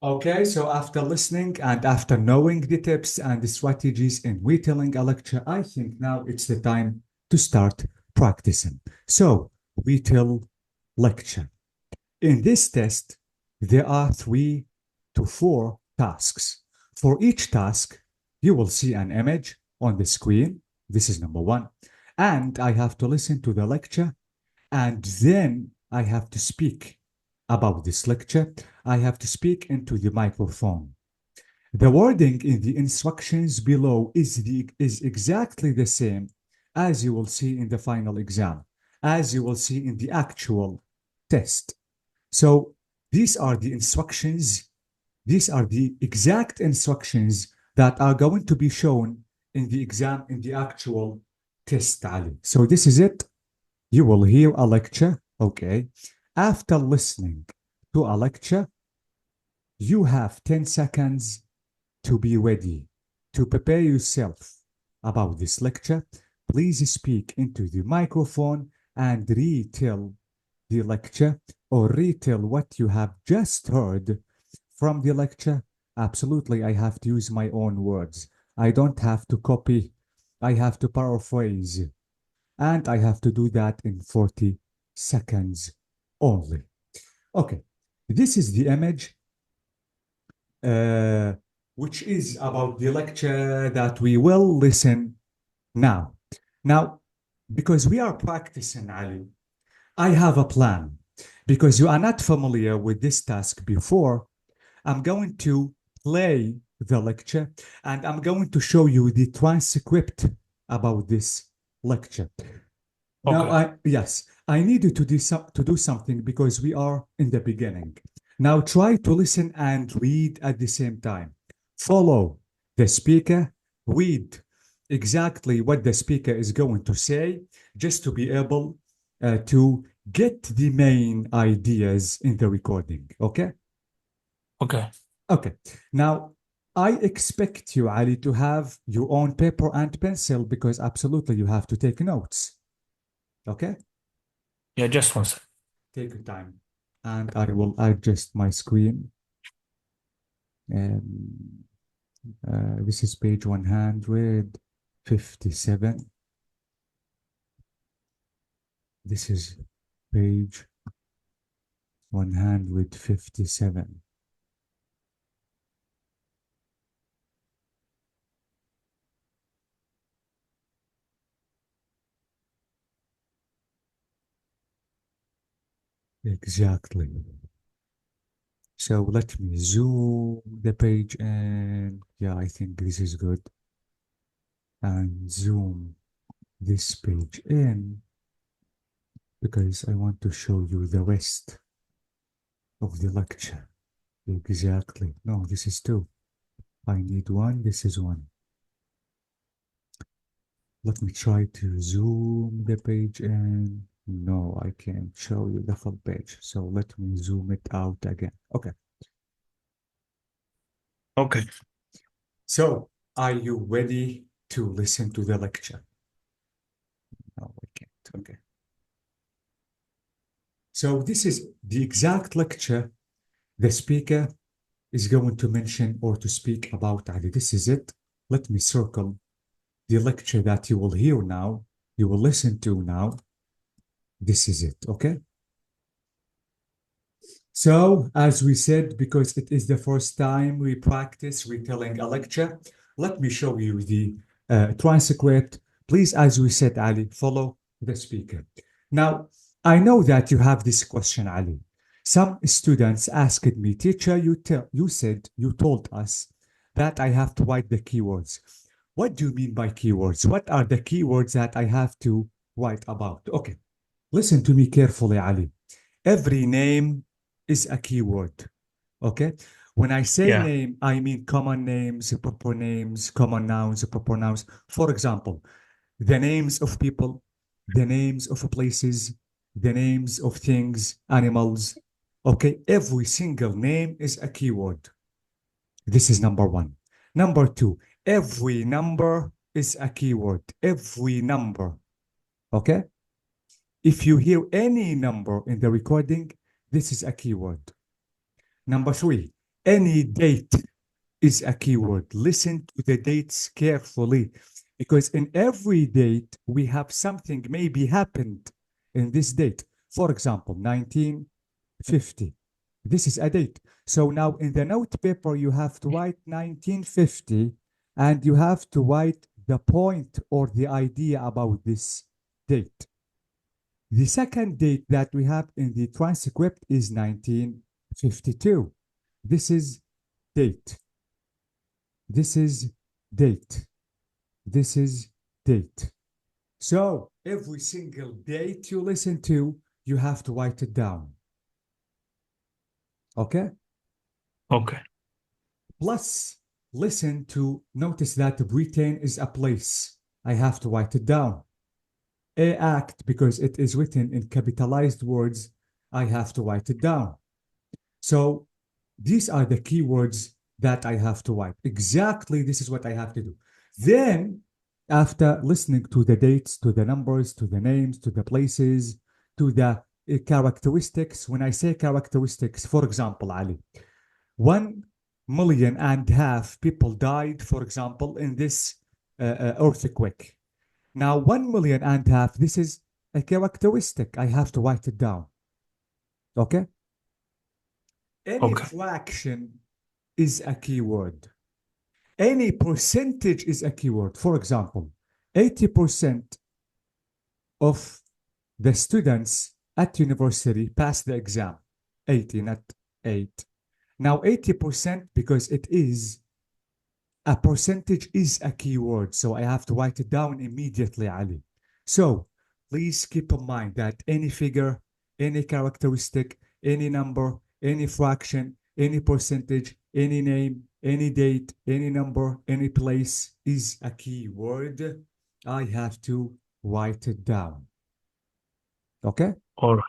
Okay, so after listening and after knowing the tips and the strategies in retelling a lecture, I think now it's the time to start practicing. So, retell lecture. In this test, there are 3 to 4 tasks. For each task, you will see an image on the screen. This is number one. And I have to listen to the lecture, and then I have to speak about this lecture. I have to speak into the microphone. The wording in the instructions below is exactly the same as you will see in the final exam, as you will see in the actual test. So these are the instructions, these are the exact instructions that are going to be shown in the exam, in the actual test, Ali. So this is it. You will hear a lecture, okay? After listening to a lecture, you have 10 seconds to be ready, to prepare yourself about this lecture. Please speak into the microphone and retell the lecture or retell what you have just heard from the lecture. Absolutely, I have to use my own words. I don't have to copy, I have to paraphrase, and I have to do that in 40 seconds only. Okay, this is the image, uh, which is about the lecture that we will listen now. Now, because we are practicing, Ali, I have a plan. Because you are not familiar with this task before, I'm going to play the lecture and I'm going to show you the transcript about this lecture. Now, Okay. I need you to do something because we are in the beginning. Now, try to listen and read at the same time. Follow the speaker, read exactly what the speaker is going to say, just to be able to get the main ideas in the recording. Okay? Okay. Okay. Now, I expect you, Ali, to have your own paper and pencil because absolutely you have to take notes. Okay? Yeah, just one sec. Take your time. And I will adjust my screen. Um, this is page 157. This is page 157. Exactly. So let me zoom the page and yeah, I think this is good. And zoom this page in because I want to show you the rest of the lecture. Exactly. No, this is two. I need one. This is one. Let me try to zoom the page in. No, I can't show you the full page. So let me zoom it out again. Okay. Okay. So are you ready to listen to the lecture? No, I can't. Okay. So this is the exact lecture the speaker is going to mention or to speak about, Ali. This is it. Let me circle the lecture that you will hear now, you will listen to now. This is it, okay? So, as we said, because it is the first time we practice retelling a lecture, let me show you the transcript. Please, as we said, Ali, follow the speaker. Now, I know that you have this question, Ali. Some students asked me, teacher, you told us that I have to write the keywords. What do you mean by keywords? What are the keywords that I have to write about? Okay, listen to me carefully, Ali. Every name is a keyword. Okay. When I say Yeah. name, I mean common names, common nouns, proper nouns. For example, the names of people, the names of places, the names of things, animals. Okay. Every single name is a keyword. This is number one. Number two, every number is a keyword. Every number. Okay. If you hear any number in the recording, this is a keyword. Number three, Any date is a keyword. Listen to the dates carefully because in every date we have something maybe happened in this date. For example, 1950. This is a date. So now in the note paper, you have to write 1950 and you have to write the point or the idea about this date. The second date that we have in the transcript is 1952. This is date. This is date. This is date. So every single date you listen to, you have to write it down. Okay? Okay. Plus, listen to notice that Britain is a place. I have to write it down. A act, because it is written in capitalized words, I have to write it down. So these are the keywords that I have to write. Exactly, this is what I have to do. Then, after listening to the dates, to the numbers, to the names, to the places, to the characteristics, when I say characteristics, for example, Ali, 1.5 million people died, for example, in this earthquake. Now, 1.5 million, this is a characteristic. I have to write it down. Okay? Any Okay. fraction is a keyword. Any percentage is a keyword. For example, 80% of the students at university pass the exam. 80, not 8. Now, 80%, because it is a percentage, is a keyword. So I have to write it down immediately, Ali. So please keep in mind that any figure, any characteristic, any number, any fraction, any percentage, any name, any date, any number, any place is a keyword. I have to write it down. Okay? All right.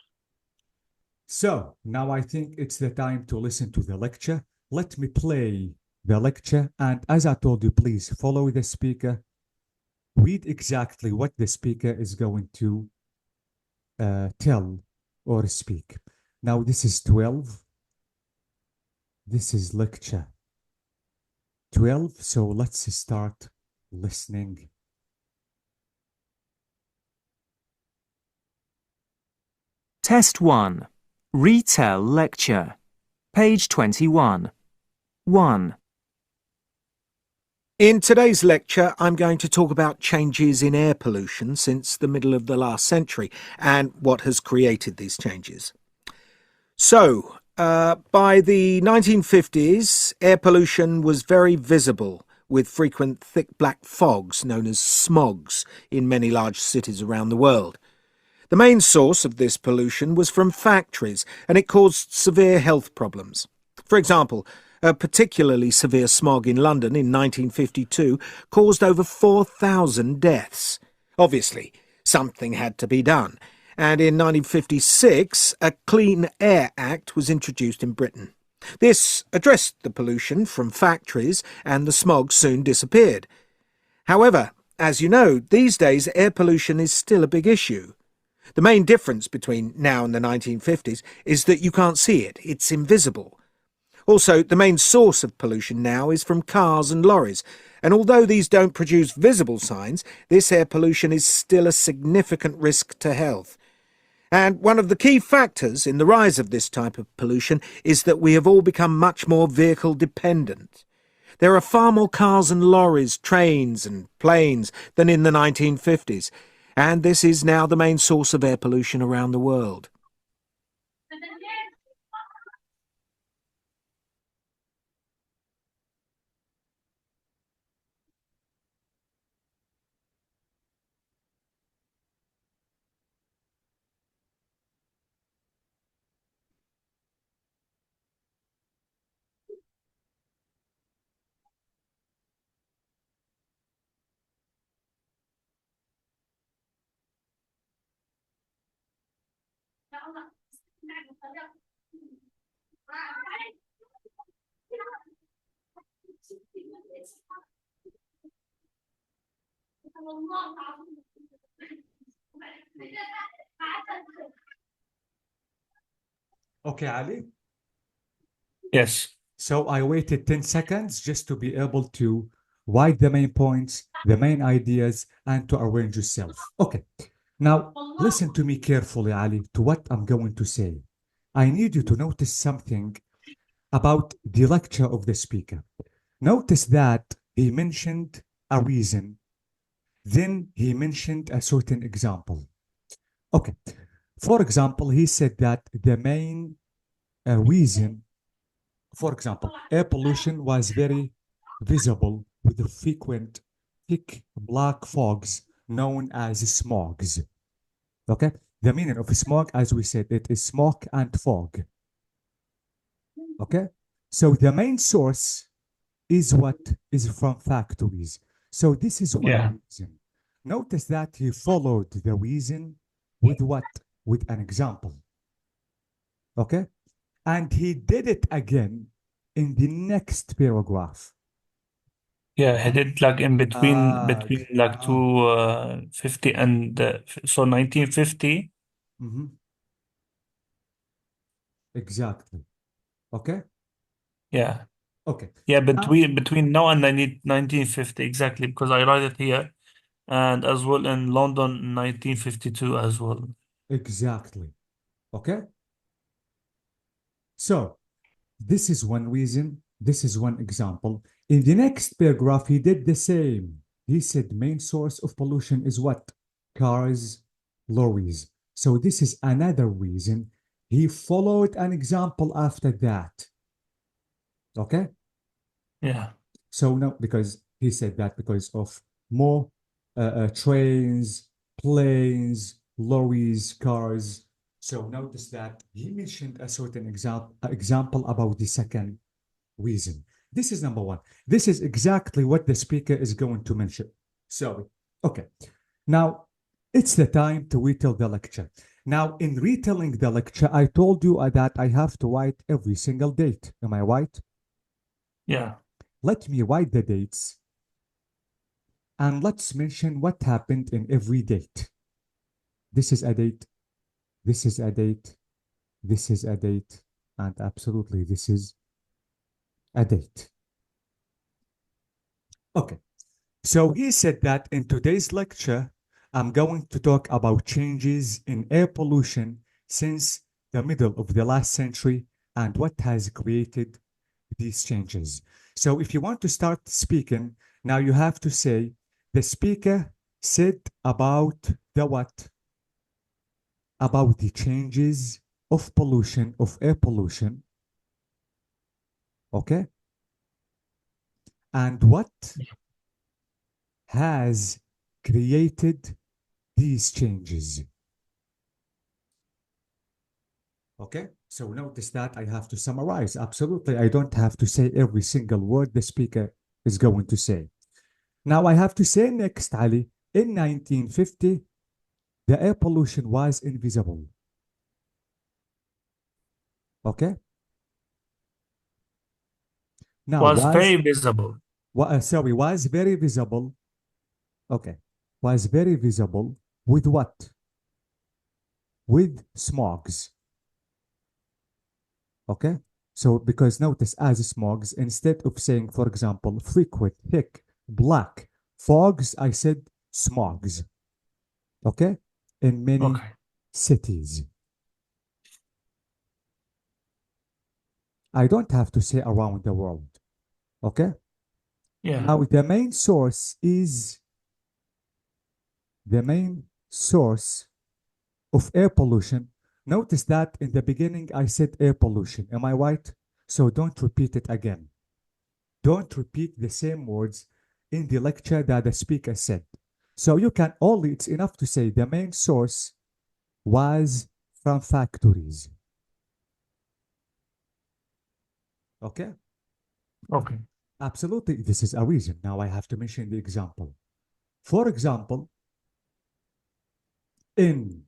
So now I think it's the time to listen to the lecture. Let me play the lecture. And as I told you, please follow the speaker. Read exactly what the speaker is going to tell or speak. Now this is 12. This is lecture 12. So let's start listening. Test 1. Retell lecture. Page 21. 1. In today's lecture, I'm going to talk about changes in air pollution since the middle of the last century and what has created these changes. So, by the 1950s, air pollution was very visible, with frequent thick black fogs known as smogs in many large cities around the world. The main source of this pollution was from factories, and it caused severe health problems. For example, a particularly severe smog in London in 1952 caused over 4,000 deaths. Obviously, something had to be done, and in 1956 a Clean Air Act was introduced in Britain. This addressed the pollution from factories, and the smog soon disappeared. However, as you know, these days air pollution is still a big issue. The main difference between now and the 1950s is that you can't see it. It's invisible. Also, the main source of pollution now is from cars and lorries, and although these don't produce visible signs, this air pollution is still a significant risk to health. And one of the key factors in the rise of this type of pollution is that we have all become much more vehicle dependent. There are far more cars and lorries, trains and planes than in the 1950s, and this is now the main source of air pollution around the world. Okay, Ali? Yes. So I waited 10 seconds just to be able to write the main points, the main ideas, and to arrange yourself. Okay. Now, listen to me carefully, Ali, to what I'm going to say. I need you to notice something about the lecture of the speaker. Notice that he mentioned a reason, then he mentioned a certain example. Okay. For example, he said that the main reason, for example, air pollution was very visible with the frequent thick black fogs known as smogs. Okay? The meaning of smog, as we said, it is smoke and fog. Okay? So the main source is what is from factories. So this is one Yeah. reason. Notice that he followed the reason with what? With an example. Okay? And he did it again in the next paragraph. Yeah, he did like in between like Ah, 250 and so 1950. exactly. Okay? Yeah. Okay. Yeah, Now, between now and 1950 exactly because I write it here and as well in London 1952 as well. exactly. Okay? So, this is one reason, this is one example. In the next paragraph, he did the same. He said main source of pollution is what? Cars, lorries. So this is another reason. He followed an example after that. Okay? Yeah. So no, because he said that because of more trains, planes, lorries, cars. So notice that he mentioned a certain example about the second reason. This is number one. This is exactly what the speaker is going to mention. So, okay. Now, it's the time to retell the lecture. Now, in retelling the lecture, I told you that I have to write every single date. Am I right? Yeah. Let me write the dates and let's mention what happened in every date. This is a date. This is a date. This is a date. And absolutely, this is a date. Okay. So he said that in today's lecture, I'm going to talk about changes in air pollution since the middle of the last century and what has created these changes. So if you want to start speaking, now you have to say, the speaker said about the what? About the changes of pollution, of air pollution. Okay? And what has created these changes. Okay, so notice that I have to summarize. Absolutely, I don't have to say every single word the speaker is going to say. Now I have to say next, Ali, in 1950, the air pollution was invisible. Okay? Now Was very visible. sorry, was very visible. Okay, was very visible with what? With smogs. Okay? So because notice as smogs, instead of saying, for example, frequent, thick, black, fogs, I said smogs. Okay? In many Okay. cities. I don't have to say around the world. Okay? Yeah. Now the main source is the main source of air pollution. Notice that in the beginning I said air pollution. Am I right? So don't repeat it again. Don't repeat the same words in the lecture that the speaker said. So you can only, it's enough to say the main source was from factories. Okay? Okay. Absolutely, this is a reason. Now I have to mention the example. For example, in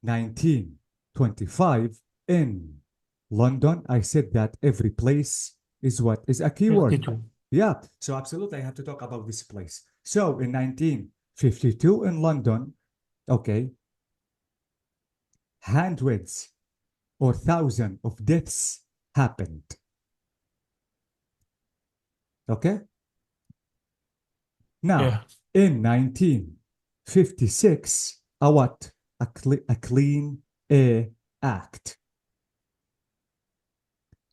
1925, in London, I said that every place is what is a keyword. 52. Yeah, so absolutely, I have to talk about this place. So in 1952 in London, okay, hundreds or thousands of deaths happened. Okay? Now, Yeah. in 1956, a what? A Clean Air Act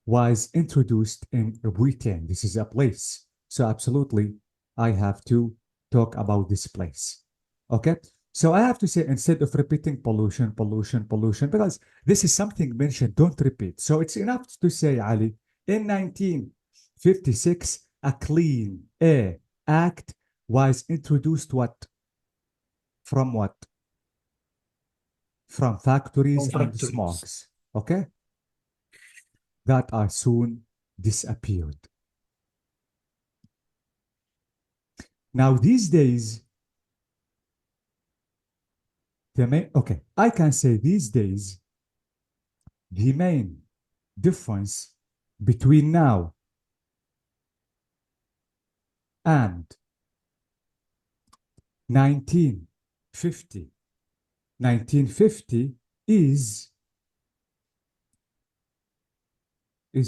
was introduced in Britain. This is a place. So absolutely, I have to talk about this place. Okay? So I have to say, instead of repeating pollution, pollution, pollution, because this is something mentioned, don't repeat. So it's enough to say, Ali, in 1956, a Clean Air Act was introduced what? From what? From factories From and factories. smogs. Okay? That are soon disappeared. Now, these days, I can say these days, the main difference between now and 1950, 1950 is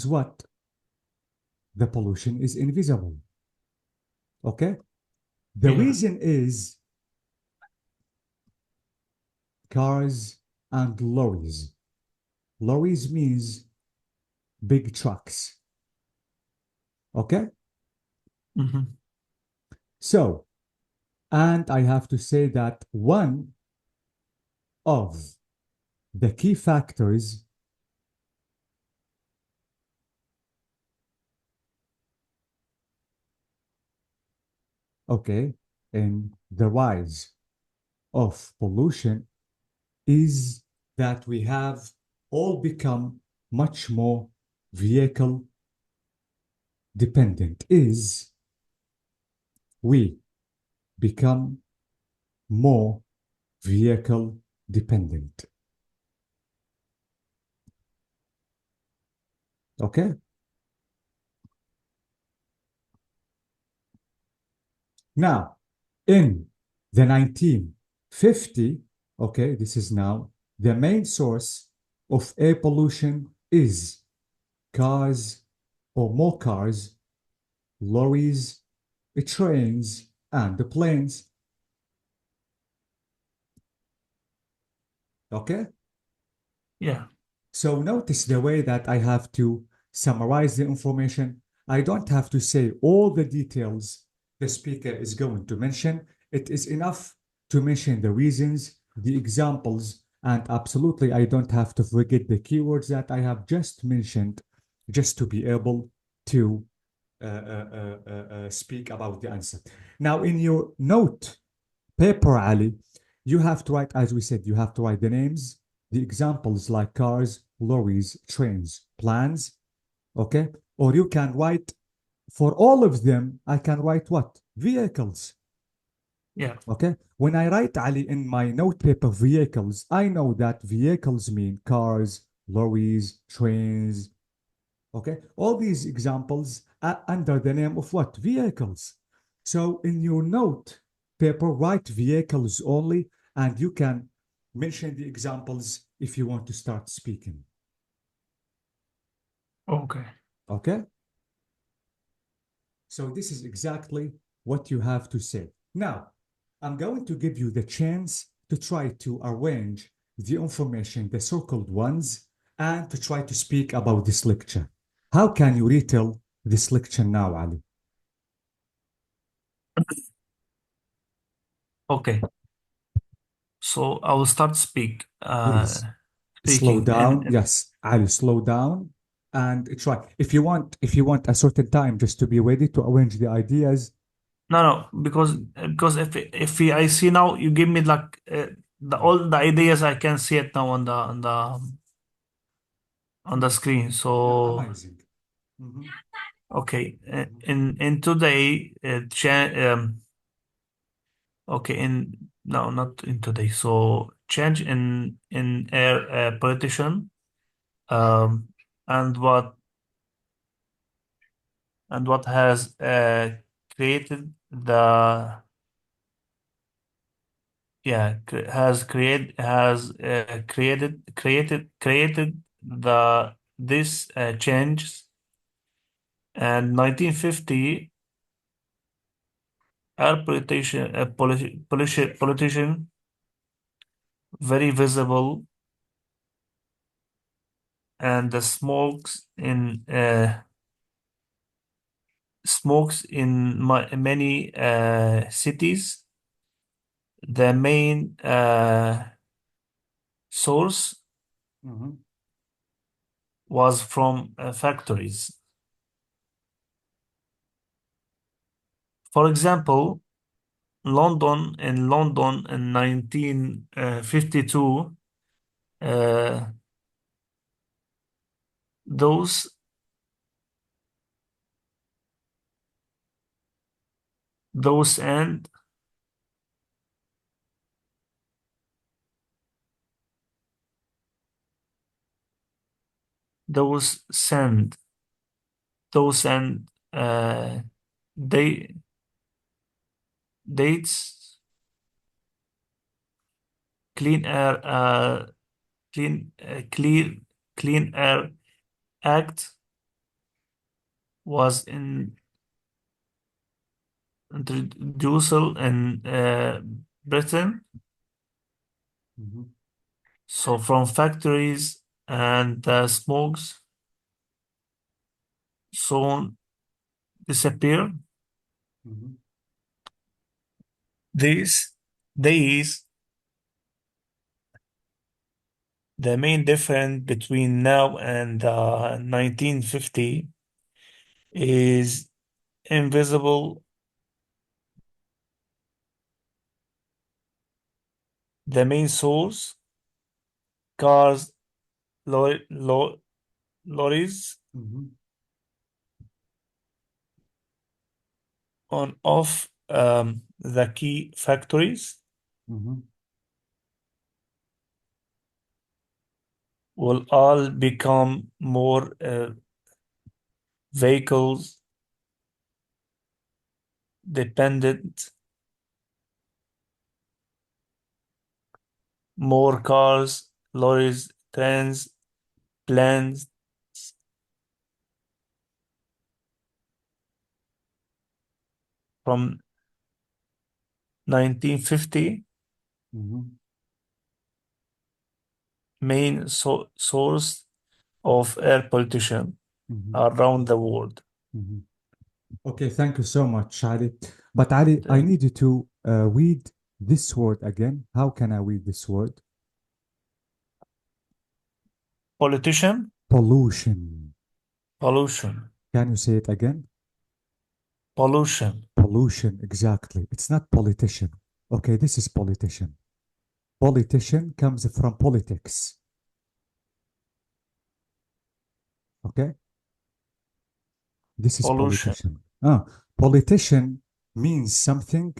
what? The pollution is invisible. Okay? The Yeah. reason is cars and lorries. Lorries means big trucks. Okay? Mm-hmm. So, and I have to say that one of the key factors, okay, in the rise of pollution is that we have all become much more vehicle dependent, is we become more vehicle dependent. Okay? Now, in the 1950, okay, this is now the main source of air pollution is cars or more cars, lorries, trains, and the planes. Okay? Yeah. So notice the way that I have to summarize the information. I don't have to say all the details the speaker is going to mention. It is enough to mention the reasons, the examples, and absolutely I don't have to forget the keywords that I have just mentioned just to be able to speak about the answer. Now, in your note paper, Ali, you have to write, as we said, you have to write the names, the examples like cars, lorries, trains, plans, okay? Or you can write, for all of them, I can write what? Vehicles, Yeah. okay? When I write, Ali, in my note paper, vehicles, I know that vehicles mean cars, lorries, trains, okay? All these examples are under the name of what? Vehicles. So in your note paper, write vehicles only, and you can mention the examples if you want to start speaking. Okay. Okay? So this is exactly what you have to say. Now, I'm going to give you the chance to try to arrange the information, the circled ones, and to try to speak about this lecture. How can you retell this lecture now, Ali? Okay. So I will start Please slow speaking down. and Yes, Ali, slow down and try. If you want a certain time just to be ready to arrange the ideas. no, because I see now you give me like the all the ideas I can see it now on the screen. Yeah, So amazing. Mhm. okay, in today okay, in no, not in today. So change in air politician, um, and what has created the yeah created the this changes, and 1950 air pollution, very visible, and the smokes in many cities. The main source Mhm. was from factories. For example, London in 1952, uh, those those and those sand those and they dates clean air clean clear clean air act was introduced in Britain. Mhm. So from factories and the smokes soon disappear. Mhm. These days, the main difference between now and 1950 is invisible. The main source, cars, lorries, Mhm. on off the key factories Mhm. will all become more vehicles dependent, more cars, lorries, trains, planes from 1950, Mhm. main source of air pollution Mhm. around the world. Mhm. Okay, thank you so much, Ali. But Ali, I Thank- need you to read this word again. How can I read this word? Politician, Pollution. pollution, Can you say it again? pollution. Pollution, exactly. It's not politician. Okay, this is politician. Politician comes from politics. Okay, this is Pollution. politician. Politician means something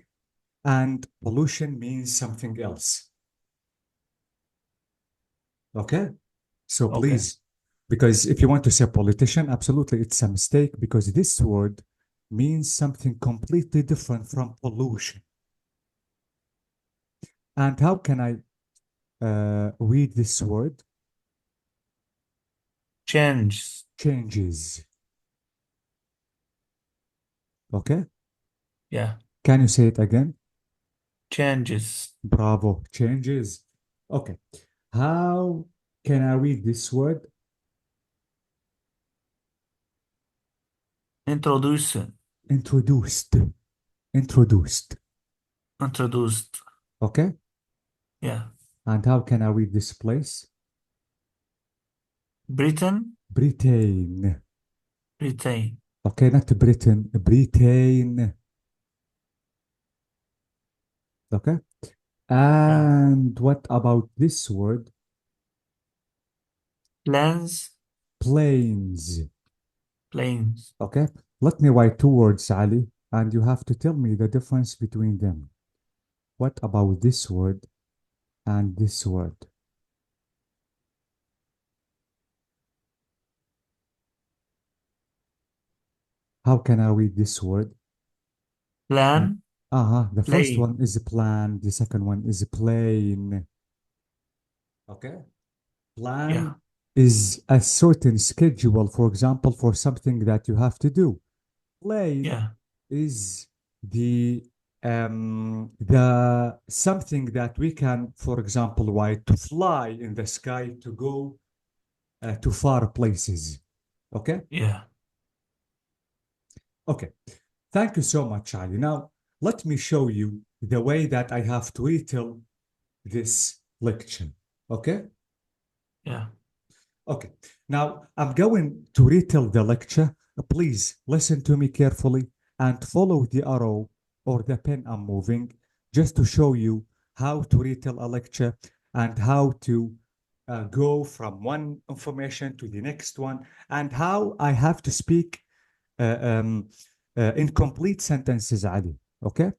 and pollution means something else. Okay, so Okay. please, because if you want to say politician, absolutely, it's a mistake because this word means something completely different from pollution. And how can I read this word? Change. Changes. Okay, Yeah. can you say it again? Changes. Bravo, changes. Okay, how can I read this word? Introduce. Introduced. Introduced. Introduced. Okay, Yeah. and how can I read this place? Britain. Britain. Britain. Okay, not Britain, Britain. Okay, Yeah. and what about this word? Planes. Planes. Planes. Okay, let me write two words, Ali, and you have to tell me the difference between them. What about this word and this word? How can I read this word? Uh, Plan. the first Plane. one is plan, the second one is plane. Okay, Yeah. plan is a certain schedule, for example, for something that you have to do. Plane Yeah. is the the something that we can, for example, write to fly in the sky to go to far places. Okay? Yeah. Okay. Thank you so much, Ali. Now, let me show you the way that I have to retell this lecture. Okay? Yeah. Okay. Now, I'm going to retell the lecture. Please listen to me carefully and follow the arrow or the pen I'm moving just to show you how to retell a lecture and how to go from one information to the next one and how I have to speak uh, um, in complete sentences, Ali. Okay?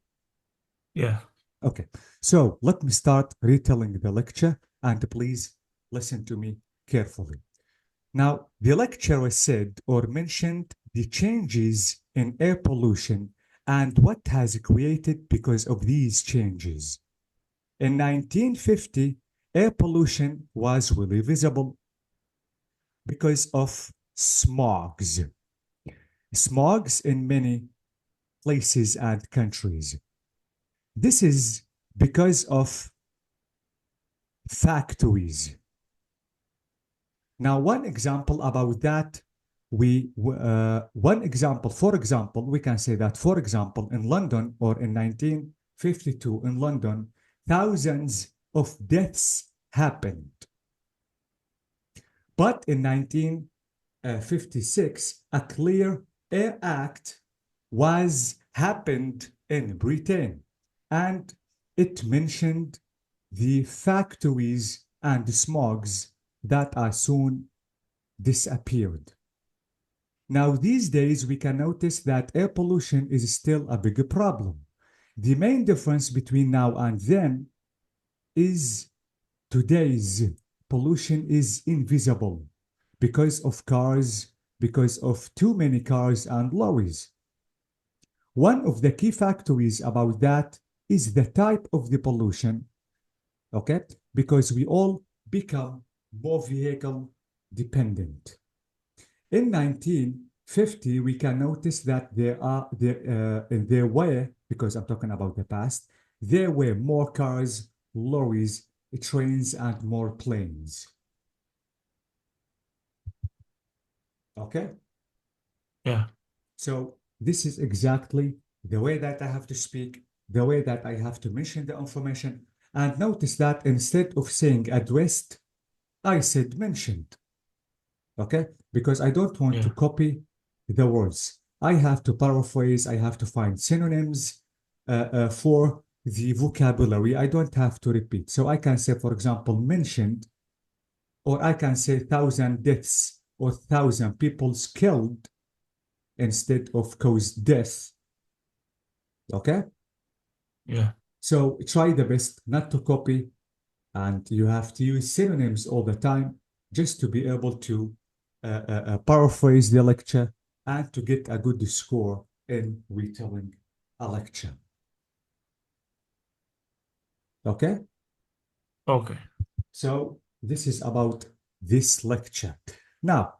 Yeah. Okay. So let me start retelling the lecture and please listen to me carefully. Now, the lecturer said or mentioned the changes in air pollution and what has created because of these changes. In 1950, air pollution was really visible because of smogs. Smogs in many places and countries. This is because of factories. Now, one example about that, for example, we can say that, for example, in London or in 1952 in London, thousands of deaths happened. But in 1956, a Clear Air Act was happened in Britain, and it mentioned the factories and the smogs that are soon disappeared. Now, these days, we can notice that air pollution is still a big problem. The main difference between now and then is today's pollution is invisible because of cars, because of too many cars and lorries. One of the key factors about that is the type of the pollution, okay? Because we all become more vehicle dependent. In 1950, we can notice that there were, because I'm talking about the past, there were more cars, lorries, trains, and more planes. Okay? Yeah. So this is exactly the way that I have to speak, the way that I have to mention the information. And notice that instead of saying addressed, I said mentioned. Okay? Because I don't want to Yeah. copy the words. I have to paraphrase, I have to find synonyms for the vocabulary. I don't have to repeat. So I can say, for example, mentioned, or I can say 1,000 deaths or 1,000 people killed instead of caused death. Okay? Yeah. So try the best not to copy, and you have to use synonyms all the time just to be able to paraphrase the lecture and to get a good score in retelling a lecture. Okay? Okay. So this is about this lecture. Now,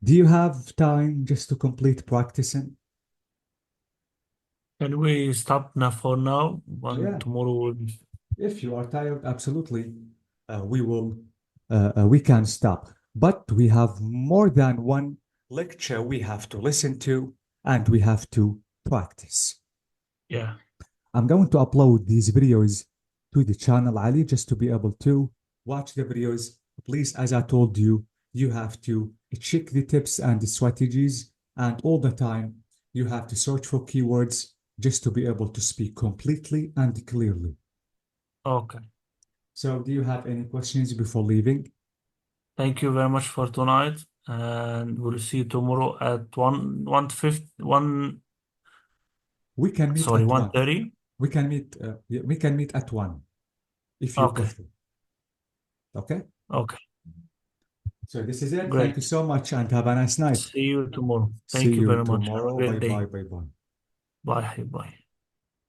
do you have time just to complete practicing? Can we stop now for now? Yeah. Tomorrow will... If you are tired, absolutely, we can stop. But we have more than one lecture we have to listen to and we have to practice. Yeah. I'm going to upload these videos to the channel, Ali, just to be able to watch the videos. Please, as I told you, you have to check the tips and the strategies, and all the time you have to search for keywords just to be able to speak completely and clearly. Okay. So do you have any questions before leaving? Thank you very much for tonight, and we'll see you tomorrow at 1 We can meet sorry, at 1. 1:30. We can meet at 1 if you Okay. prefer. Okay? Okay. So this is it. Thank you Great. so much and have a nice night. See you tomorrow. See Thank you you very much. Have a tomorrow. great Bye bye. day. Bye bye. Bye. Bye.